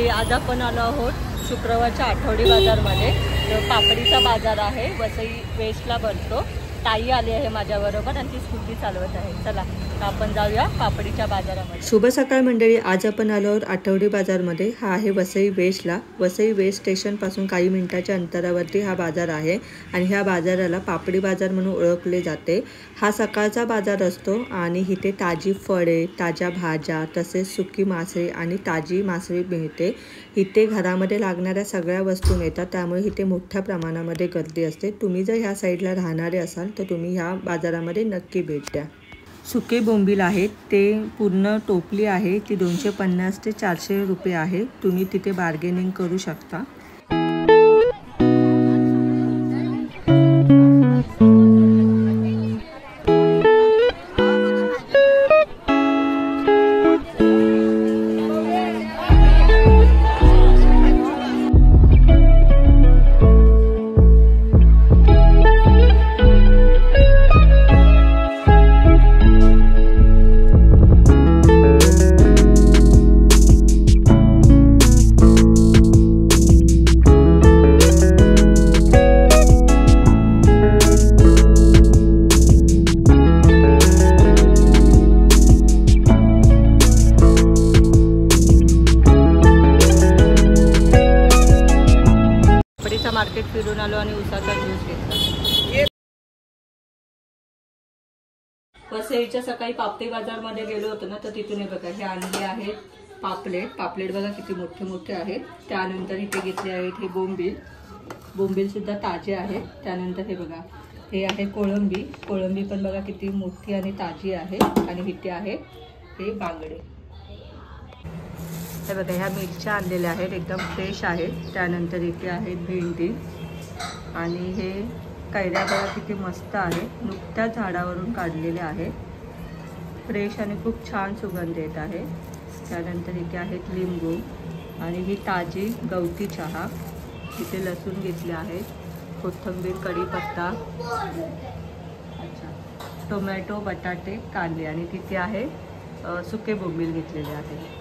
मंडळी, आज आपण आलो आहोत शुक्रवारच्या आठवडी बाजारमध्ये। पापडीचा बाजार आहे, वसई वेस्टला भरतो। ताई आली आहे माझ्याबरोबर आणि ती स्कूटी चालवत आहे। चला आपण जाऊया पापडीच्या बाजारामध्ये। शुभ सकाळ मंडळी, आज आपण आलो आहोत आठवडी बाजारमध्ये। हा आहे वसई वेस्टला। वसई वेस्ट स्टेशन पासून काही मिनिटाच्या अंतरावरती हा बाजार आहे आणि ह्या बाजाराला पापडी बाजार म्हणून ओळखले जाते। हा सकाळचा बाजार असतो आणि इथे ताजी फळे, ताज्या भाज्या, तसेच सुकी मासे आणि ताजी मासळी मिळते। इथे घरामध्ये लागणाऱ्या सगळ्या वस्तू मिळतात, त्यामुळे इथे मोठ्या प्रमाणामध्ये गर्दी असते। तुम्ही जर ह्या साईडला राहणारे असाल तर तुम्ही ह्या बाजारामध्ये नक्की भेट द्या। सुके बोंबील आहेत, ते पूर्ण टोपली आहे ती 250 ते 400 रुपये आहे। तुम्ही तिथे बार्गेनिंग करू शकता। मार्केट फिरून आलो आणि उसाचा ज्यूस घेतला। वसईच्या सकाळी पापडी बाजार मध्ये गेलो होतो ना, तर तिथून हे बघा हे आणले आहेत पापलेट बघा किती मोठे मोठे आहेत। त्यानंतर इथे घेतले आहेत हे बोंबील सुद्धा ताजे आहेत। त्यानंतर हे बघा हे आहे कोळंबी पण बघा किती मोठी आणि ताजी आहे। आणि इथे आहे हे बांगडे। हे बघा ह्या मिरच्या आणलेल्या आहेत, एकदम फ्रेश आहेत। त्यानंतर इथे आहेत भेंडी आणि हे कैऱ्या बघा किती मस्त आहेत, नुकत्याच झाडावरून काढलेल्या आहेत, फ्रेश आणि खूप छान सुगंध येत आहे। त्यानंतर इथे आहेत लिंबू आणि ही ताजी गवती चहा। इथे लसूण घेतले आहेत, कोथिंबीर, कढीपत्ता, टोमॅटो, बटाटे, कांदे आणि तिथे आहे सुके बोंबील घेतलेले आहेत।